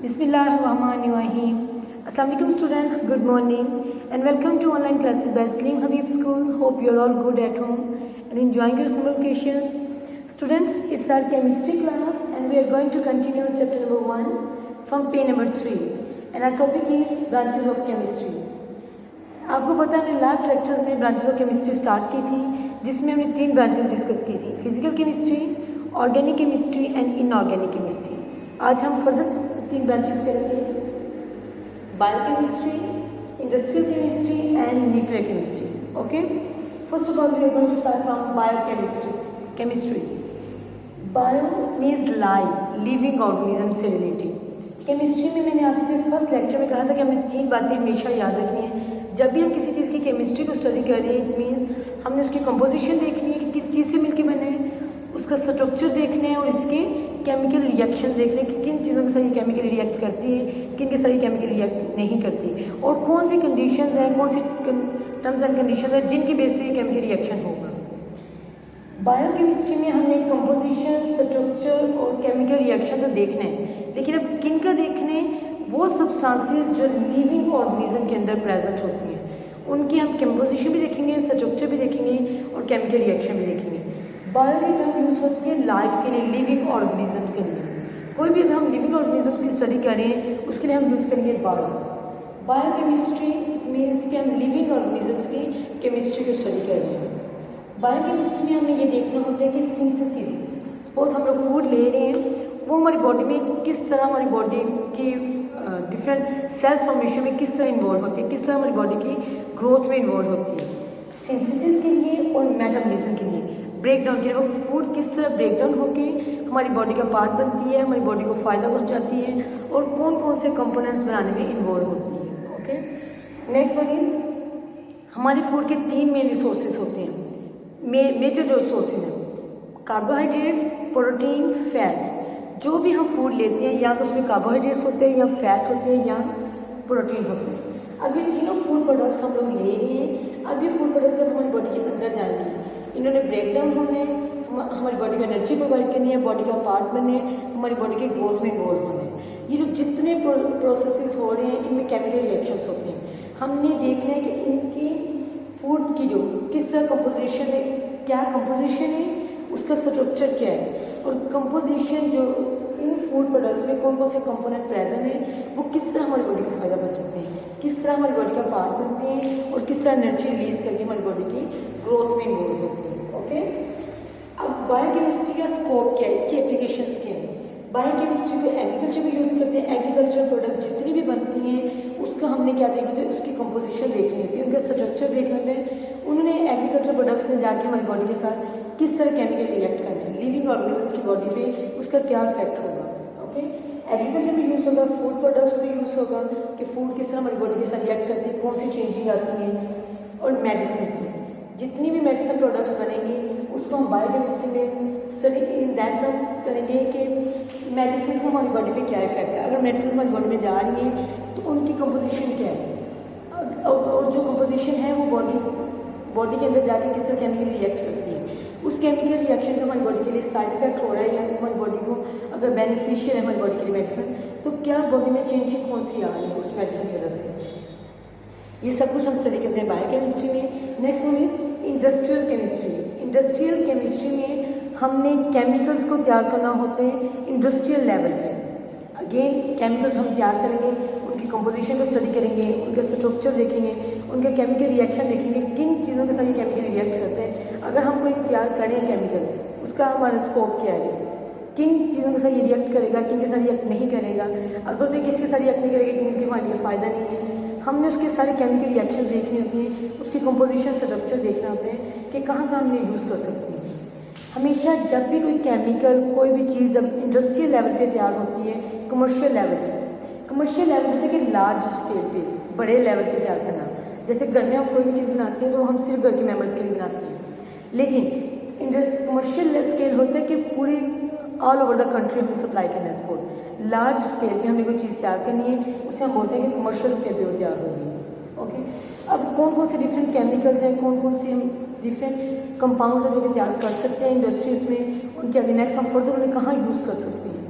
Bismillahirrahmanirrahim. Assalamu alaikum students, good morning and welcome to online classes by Slim Habib School. Hope you are all good at home and enjoying your summer vacations. Students, it's our chemistry class and we are going to continue chapter number 1 from page number 3 and our topic is branches of chemistry. आपको पता है last lectures में branches of chemistry start की थी जिसमें हमने 3 branches discuss की थी, physical chemistry, organic chemistry and inorganic chemistry. आज हम फर्दर 3 ब्रांचेस करेंगे, biochemistry, industrial chemistry and nuclear chemistry. Okay, first of all we are going to start from biochemistry. Bio means life, living organism से related. Chemistry में मैंने आपसे first lecture में कहा था कि हमें 3 बातें हमेशा याद रखनी है जब भी हम किसी चीज़ की केमिस्ट्री को स्टडी कर रहे हैं. इट मीन्स हमने उसकी कंपोजिशन देखनी है कि किस चीज़ से मिलकर बने हैं, उसका स्ट्रक्चर देखना है और इसके केमिकल रिएक्शन देखने कि किन चीज़ों के साथ ये केमिकल रिएक्ट करती है, किन के साथ ये केमिकल रिएक्ट नहीं करती और कौन सी कंडीशंस हैं, कौन सी टर्म्स एंड कंडीशंस हैं जिनकी बेस पे ये केमिकल रिएक्शन होगा. बायोकेमिस्ट्री में हमने कंपोजिशन, स्ट्रक्चर और केमिकल रिएक्शन तो देखना है, लेकिन अब किन का देखने, वो सब्सटेंसेस जो लिविंग ऑर्गेनिज्म के अंदर प्रेजेंट होती हैं उनकी हम कंपोजिशन भी देखेंगे, स्ट्रक्चर भी देखेंगे और केमिकल रिएक्शन भी देखेंगे. बायो की टर्म यूज़ होती है लाइफ के लिए, लिविंग ऑर्गेनिज्म के लिए. कोई भी अगर हम लिविंग ऑर्गेनिज्म की स्टडी करें उसके लिए हम यूज़ करेंगे बायो. बायोकेमिस्ट्री मीन्स कि हम लिविंग ऑर्गेनिजम्स की केमिस्ट्री की स्टडी कर रहे हैं. बायोकेमिस्ट्री में हमें ये देखना होता है कि सिंथेसिस, सपोज हम लोग फूड ले रहे हैं, वो हमारी बॉडी में किस तरह, हमारी बॉडी की डिफरेंट सेल्स फॉर्मेशन में किस तरह इन्वॉल्व होती है, किस तरह हमारी बॉडी की ग्रोथ में इन्वॉल्व होती है. सिंथेसिस के लिए और मेटाबॉलिज्म के लिए, ब्रेक डाउन के लिए, वो फूड किस तरह ब्रेक डाउन होकर हमारी बॉडी का पार्ट बनती है, हमारी बॉडी को फ़ायदा पहुंचाती है और कौन कौन से कंपोनेंट्स बनाने में इन्वॉल्व होती है. ओके, नेक्स्ट वन इज हमारे फूड के 3 मेन रिसोर्सेज होते हैं, मेजर जो रिसोर्सेज हैं, कार्बोहाइड्रेट्स, प्रोटीन, फैट्स. जो भी हम फूड लेते हैं या तो उसमें कार्बोहाइड्रेट्स होते हैं या फैट होते हैं या प्रोटीन होते हैं. अब ये तीनों फूड प्रोडक्ट्स हम लोग ले रहे हैं. अब ये फूड प्रोडक्ट्स जब हमारी बॉडी के अंदर जाएंगे, इन्होंने ब्रेक डाउन होने, हमारी बॉडी को एनर्जी प्रोवाइड करनी है, बॉडी का पार्ट बने, हमारी बॉडी के ग्रोथ में इन्वॉल्व होने. ये जो जितने प्रोसेसेस हो रहे हैं इनमें केमिकल रिएक्शंस होते हैं. हमने देखना है कि इनकी फूड की जो किस तरह कंपोजिशन है, क्या कंपोजिशन है, उसका स्ट्रक्चर क्या है और कंपोजिशन जो इन फूड प्रोडक्ट्स में कौन कौन से कंपोनेंट प्रेजेंट है, वो किस तरह हमारी बॉडी को फ़ायदा पहुंचाते हैं, किस तरह हमारी बॉडी का पार्ट बनते हैं और किस तरह एनर्जी रिलीज करके हमारी बॉडी की ग्रोथ में इन्वॉल्व होती है. ओके, अब बायोकेमिस्ट्री का स्कोप क्या है, इसकी एप्लीकेशंस क्या है. बायोकेमिस्ट्री को एग्रीकल्चर में यूज़ करते हैं. एग्रीकल्चर प्रोडक्ट जितनी भी बनती हैं उसका हमने क्या देखना होता है, उसकी कंपोजिशन देखनी होती है, उनका स्ट्रक्चर देखना होता है. उन्होंने एग्रीकल्चर प्रोडक्ट्स में जाके हमारी बॉडी के साथ किस तरह केमिकल रिएक्ट करना है, लिविंग ऑर्गेनिज्म की बॉडी पे उसका क्या इफेक्ट होगा. ओके, एग्रीकल्चर में यूज़ होगा, फूड प्रोडक्ट्स में यूज़ होगा कि फूड किस तरह हमारी बॉडी के साथ रिएक्ट करती है, कौन सी चेंजिंग आती है. और मेडिसिन में जितनी भी मेडिसिन प्रोडक्ट्स बनेंगे उसको हम बायोकेमिस्ट्री में स्टडी इन दैट टर्म करेंगे कि मेडिसिन का हमारी बॉडी पे क्या इफेक्ट है. अगर मेडिसिन हमारी बॉडी में जा रही है तो उनकी कंपोजिशन क्या है और जो कंपोजिशन है वो बॉडी के अंदर जाके किस तरह केमिकल रिएक्ट करती है, उस केमिकल रिएक्शन का हमारी बॉडी के लिए साइड इफेक्ट हो रहा है या हमारी बॉडी को अगर बेनिफिशियल है हमारी बॉडी के लिए मेडिसिन, तो क्या बॉडी में चेंजिंग कौन सी आ रही है उस मेडिसिन की वजह से. ये सब कुछ हम स्टडी करते हैं बायोकेमिस्ट्री में. Next one is industrial chemistry. Industrial chemistry में हमने केमिकल्स को तैयार करना होते हैं इंडस्ट्रियल लेवल पे. अगेन केमिकल्स हम तैयार करेंगे, उनकी कंपोजिशन को स्टडी करेंगे, उनका स्ट्रक्चर देखेंगे, उनका केमिकल रिएक्शन देखेंगे, किन चीज़ों के साथ ये केमिकल रिएक्ट करते हैं. अगर हम कोई तैयार करें केमिकल, उसका हमारा स्कोप क्या है, किन चीज़ों के साथ ये रिएक्ट करेगा, किन के साथ रिएक्ट नहीं करेगा. अगर तो किसके साथ रिएक्ट नहीं करेगा किसी के हमारे लिए फ़ायदा नहीं है. हमने उसके सारे केमिकल रिएक्शन देखने होते हैं, उसकी कंपोजिशन, स्ट्रक्चर देखना होते हैं कि कहाँ कहाँ हमने यूज़ कर सकते हैं. हमेशा जब भी कोई केमिकल, कोई भी चीज़ जब इंडस्ट्रियल लेवल पे तैयार होती है, कमर्शियल लेवल पे कि लार्ज स्केल पे, बड़े लेवल पे तैयार करना. जैसे घर में हम कोई भी चीज़ बनाते हैं तो हम सिर्फ घर के मेम्बर्स के लिए बनाते हैं, लेकिन कमर्शियल स्केल होता है कि पूरी ऑल ओवर द कंट्री हमें सप्लाई करना है. सपोज लार्ज स्केल पे हमें कोई चीज़ तैयार करनी है, उसे हम बोलते हैं कि कमर्शियल स्केल पे वो तैयार हो रही है. ओके, अब कौन कौन से डिफरेंट केमिकल्स हैं, कौन कौन से हम डिफरेंट कंपाउंड्स हैं जो कि तैयार कर सकते हैं इंडस्ट्रीज़ में, उनके आगे नेक्स्ट हम फर्दर उन्हें कहाँ यूज़ कर सकते हैं,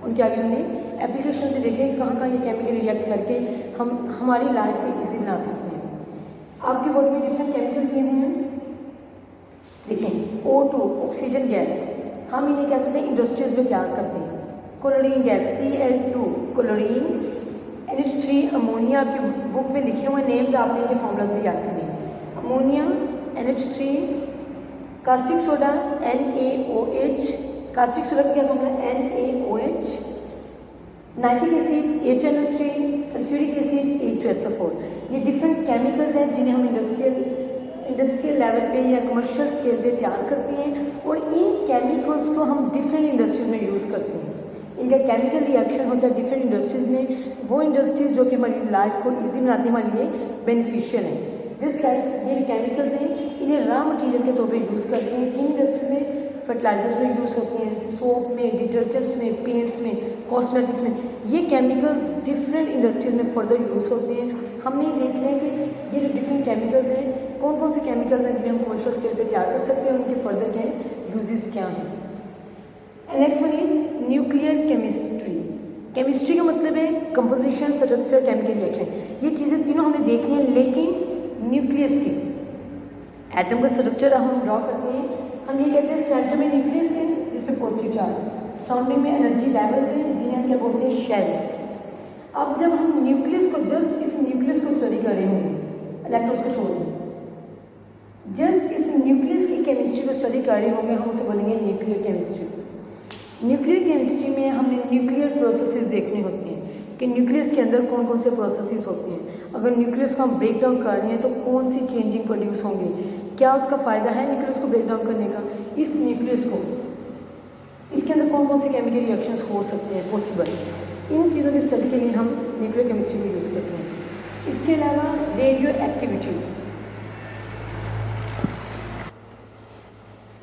उनके आगे हमने एप्लीकेशन में देखें कहाँ कहाँ ये केमिकल रिएक्ट करके हम हमारी लाइफ को ईजी बना सकते हैं। आपके बॉडी में डिफरेंट केमिकल्स दिए हुए हैं। देखें O2 ऑक्सीजन गैस, हम इन्हें क्या करते हैं इंडस्ट्रीज में तैयार करते हैं। Chlorine gas Cl2 chlorine, NH3 ammonia, आपकी बुक में लिखे हुए नेम्स आपने इनके फॉर्मूलाज भी याद करने हैं। Ammonia NH3, caustic soda NaOH, caustic soda का क्या formula NaOH, nitric acid HNO3, sulphuric acid H2SO4। ये डिफरेंट केमिकल्स हैं जिन्हें हम इंडस्ट्रियल लेवल पे या कमर्शियल स्केल पे तैयार करते हैं और इन केमिकल्स को हम डिफरेंट इंडस्ट्रीज में यूज़ करते हैं। इनका केमिकल रिएक्शन होता है डिफरेंट इंडस्ट्रीज़ में, वो इंडस्ट्रीज़ जो कि हमारी लाइफ को ईजी बनाती है, हमारे लिए बेनिफिशियल है। जिस लाइक ये केमिकल्स हैं इन्हें रॉ मटेरियल के तौर पे यूज़ करते हैं। किन इंडस्ट्रीज में? फर्टिलाइजर्स में यूज़ होते हैं, सोप में, डिटर्जेंट्स में, पेंट्स में, कॉस्मेटिक्स में। ये केमिकल्स डिफरेंट इंडस्ट्रीज में फर्दर यूज़ होते हैं। हमने देखना है कि ये जो डिफरेंट केमिकल्स हैं कौन कौन से केमिकल्स हैं जिन्हें हम कमर्शियल स्केल पे तैयार कर सकते हैं, उनके फर्दर क्या यूजेस क्या हैं। Next one is nuclear chemistry. Chemistry का मतलब है कंपोजिशन, स्ट्रक्चर, केमिकल रिएक्शन। ये चीज़ें तीनों हमें देखनी है, लेकिन न्यूक्लियस की एटम का स्ट्रक्चर हम ड्रॉ करते हैं। हम ये कहते हैं सेंटर में न्यूक्लियस है जिसमें पॉजिटिव चार्ज, सराउंडिंग में एनर्जी लेवल्स हैं जिन्हें हम क्या बोलते हैं शेल्स। अब जब हम न्यूक्लियस को जस्ट इस न्यूक्लियस को स्टडी कर रहे होंगे, इलेक्ट्रॉन्स को छोड़ दें, जस्ट इस न्यूक्लियस की केमिस्ट्री को स्टडी कर रहे होंगे, हम उसे बोलेंगे न्यूक्लियर केमिस्ट्री। न्यूक्लियर केमिस्ट्री में हमें न्यूक्लियर प्रोसेसेस देखने होते हैं कि न्यूक्लियस के अंदर कौन कौन से प्रोसेसेस होते हैं। अगर न्यूक्लियस को हम ब्रेक डाउन कर रहे हैं तो कौन सी चेंजिंग प्रोड्यूस होंगे, क्या उसका फ़ायदा है न्यूक्लियस को ब्रेक डाउन करने का। इस न्यूक्लियस को, इसके अंदर कौन कौन से केमिकल रिएक्शंस हो सकते हैं पॉसिबल, इन चीज़ों की स्टडी के लिए हम न्यूक्लियर केमिस्ट्री को यूज़ करते हैं। इसके अलावा रेडियो एक्टिविटी,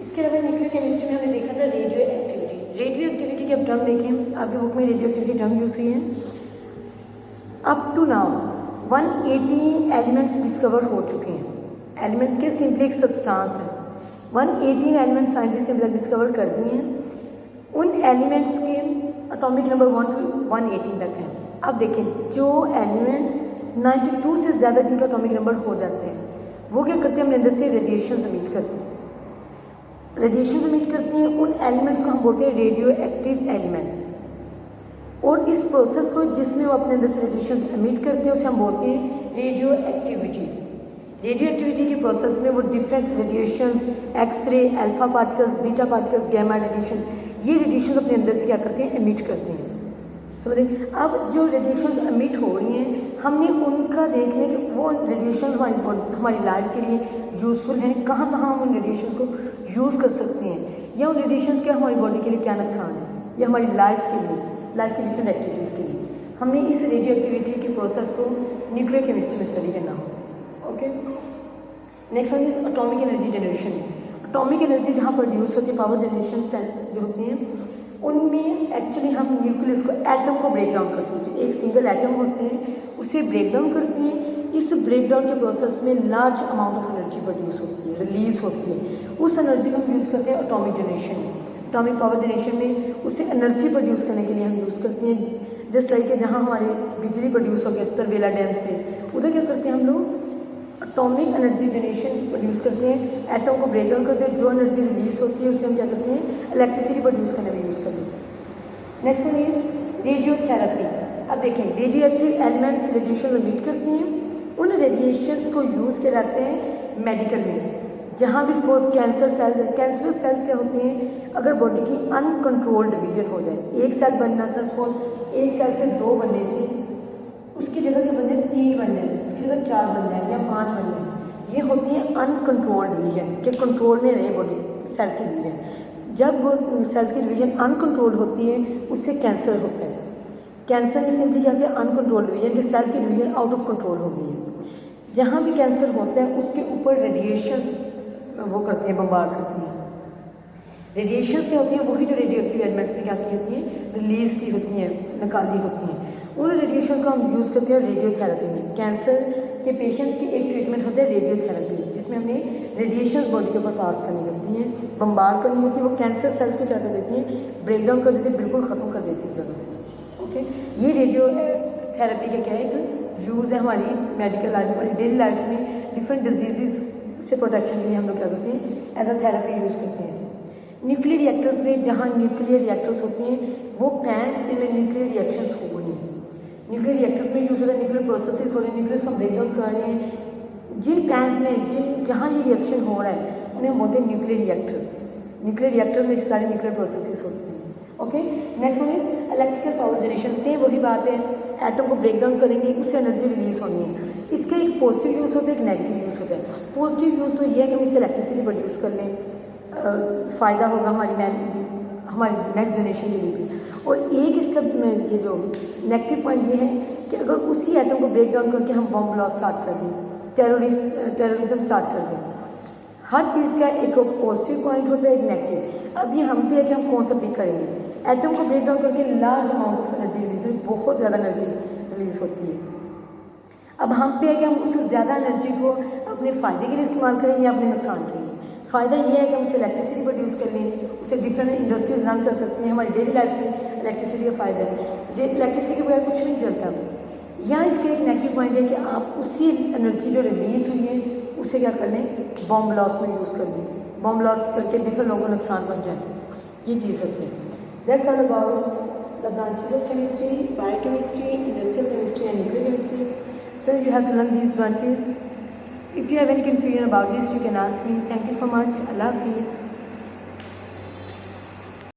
इसके अलावा न्यूक्लियर केमिस्ट्री में हमने देखा था रेडियो एक्टिविटी। रेडियो एक्टिविटी की अब टर्म देखें, आपके बुक में रेडियो एक्टिविटी टर्म यूज हुई है। Up to now 118 elements discover हो चुके हैं। एलिमेंट्स के सिंपली एक सब्सटेंस है। 118 एलिमेंट्स साइंटिस्ट ने अब डिस्कवर कर दिए हैं। उन एलिमेंट्स के एटॉमिक नंबर 1 to 118 तक है। अब देखें जो एलिमेंट्स 92 से ज़्यादा जिनका एटॉमिक नंबर हो जाते हैं वो क्या करते हैं, अपने अंदर से रेडिएशन एमिट करते हैं। रेडिएशन एमिट करते हैं, उन एलिमेंट्स को हम बोलते हैं रेडियो एक्टिव एलिमेंट्स। और इस प्रोसेस को जिसमें वो अपने अंदर से रेडिएशन एमिट करते हैं उसे हम बोलते हैं रेडियो एक्टिविटी। रेडियो एक्टिविटी के प्रोसेस में वो different radiations, X-ray, alpha particles, beta particles, gamma radiation, ये रेडिएशन अपने अंदर से क्या करते हैं, एमिट करते हैं। समझे? अब जो रेडिएशन एमिट हो रही हैं हमने उनका देखने कि वो रेडिएशन हमारी लाइफ के लिए यूज़फुल हैं, कहाँ कहाँ हम उन रेडिएशन को यूज़ कर सकते हैं, या उन रेडिएशन का हमारी बॉडी के लिए क्या नुकसान है, या हमारी लाइफ के लिए, लाइफ की डिफरेंट एक्टिविटीज़ के लिए। हमने इस रेडियो एक्टिविटी के प्रोसेस को न्यूक्लियर केमिस्ट्री में स्टडी करना हो। Okay, next one is atomic energy generation. Atomic energy जहाँ प्रोड्यूस होती है, पावर जनरेशन सेल जो होती हैं, उनमें एक्चुअली हम न्यूक्लियस को, एटम को ब्रेक डाउन करते हैं। एक सिंगल एटम होते हैं उसे ब्रेक डाउन करते हैं। इस ब्रेक डाउन के प्रोसेस में large amount of energy produce होती है, रिलीज होती है। उस एनर्जी को हम यूज़ करते हैं एटॉमिक जनरेशन में। एटॉमिक पावर जनरेशन में उसे एनर्जी प्रोड्यूस करने के लिए हम यूज़ करते हैं। जस्ट लाइक जहाँ हमारे बिजली प्रोड्यूस हो गया तरबेला डैम से, उधर क्या करते हैं हम लोग एटॉमिक एनर्जी जनरेशन प्रोड्यूस करते हैं, एटम को ब्रेक डाउन करते हैं, जो एनर्जी रिलीज होती है उसे हम क्या करते हैं, इलेक्ट्रिसिटी प्रोड्यूस करने में यूज़ करते हैं। Next one is radiotherapy. अब देखें, radio active elements radiation emit करते हैं, उन रेडिएशंस को यूज़ किए जाते हैं मेडिकल में। जहाँ भी सपोज कैंसर सेल्स क्या होते हैं, अगर बॉडी की अनकंट्रोल्ड डिवीजन हो जाए, एक सेल बनना था सपोज, एक सेल से 2 बनने थे, उसकी जगह के बन जाए 3 बन जाए, उसकी जगह 4 बन जाए या 5 बन जाए, ये होती है अनकंट्रोल्ड डिवीजन, के कंट्रोल में रहे बॉडी सेल्स की डिवीजन। जब वो सेल्स की डिवीजन अनकंट्रोल्ड होती है उससे कैंसर होता है। कैंसर में सिंपली क्या होता है, अनकंट्रोल्ड डिवीजन, के सेल्स की डिवीजन आउट ऑफ कंट्रोल हो गई है। जहाँ भी कैंसर होता है उसके ऊपर रेडिएशन वो करते हैं, बम्बार्ड करती हैं। रेडिएशंस क्या होती हैं, वही जो रेडियो एक्टिव एलिमेंट्स से क्या की होती हैं, रिलीज की होती हैं, निकाली होती हैं। उन रेडिएशन को हम यूज़ करते हैं रेडियोथेरेपी में। कैंसर के पेशेंट्स की एक ट्रीटमेंट होता है रेडियोथेरेपी, जिसमें हमने रेडिएशंस बॉडी के ऊपर पास करनी होती हैं, बम्बार्ड करनी होती है। वो कैंसर सेल्स को क्या कर देती हैं, ब्रेक डाउन कर देती है, बिल्कुल ख़त्म कर देती है उस जगह से। ओके, ये रेडियो थेरेपी का क्या है, एक यूज़ है हमारी मेडिकल लाइफ, हमारी डेली लाइफ में डिफरेंट डिजीज़ से प्रोटेक्शन के लिए हम लोग क्या करते हैं, एज अ थेरेपी यूज़ करते हैं इसे। न्यूक्लियर रिएक्टर्स में जहाँ न्यूक्लियर रिएक्टर्स होते हैं वो प्लांट्स जिनमें न्यूक्लियर रिएक्शंस हो रही हैं, न्यूक्लियर रिएक्टर्स में यूज़ हो रहा है, न्यूक्लियर प्रोसेसेस हो रहे हैं, न्यूक्लियस का ब्रेक डाउन कर रहे हैं, जिन प्लांट्स में जहाँ ये रिएक्शन हो रहा है उन्हें हम बोलते हैं न्यूक्लियर रिएक्टर्स। न्यूक्लियर रिएक्टर्स में सारे न्यूक्लियर प्रोसेसेस होते हैं। Okay, next one is electrical power generation. Same वही बात है, एटम को ब्रेक डाउन करेंगे उससे एनर्जी रिलीज होनी है। इसका एक पॉजिटिव यूज़ होता है, एक नेगेटिव यूज़ होता है। पॉजिटिव यूज़ तो ये है कि हम इससे इलेक्ट्रिसिटी प्रोड्यूस कर लें, फ़ायदा होगा हमारी नेक्स्ट जनरेशन के लिए भी। और एक इसका ये जो नेगेटिव पॉइंट ये है कि अगर उसी एटम को ब्रेक डाउन करके हम बॉम्ब ब्लास्ट स्टार्ट कर दें, टेररिज्म स्टार्ट कर दें, हर चीज़ का एक पॉजिटिव पॉइंट होता है, एक नेगेटिव। अब ये हम पे है कि हम कौन सा पिक करेंगे। एटम को ब्रेक डाउन करके large amount of energy release होती है, बहुत ज़्यादा एनर्जी रिलीज होती है। अब हम पे है कि हम उससे ज़्यादा एनर्जी को अपने फ़ायदे के लिए इस्तेमाल करें या अपने नुकसान के लिए। फ़ायदा ये है कि हम उससे इलेक्ट्रिसिटी प्रोड्यूस कर लें, उससे डिफरेंट इंडस्ट्रीज रन कर सकते हैं। हमारी डेली लाइफ में इलेक्ट्रिसिटी का फ़ायदा है, इलेक्ट्रिसिटी के बगैर कुछ नहीं चलता। यहाँ इसका एक नेगेटिव पॉइंट है कि आप उसी एनर्जी जो रिलीज हुई है उसे क्या कर लें, बॉम्ब ब्लास्ट में यूज़ कर लें, बॉम्ब ब्लास्ट करके डिफरेंट लोगों को नुकसान पहुँच जाए, ये चीज़ होती है। That's all about the branches of chemistry, biochemistry, industrial chemistry and nuclear chemistry. So you have to learn these branches. If you have any confusion about this, you can ask me. Thank you so much. Allah Hafiz.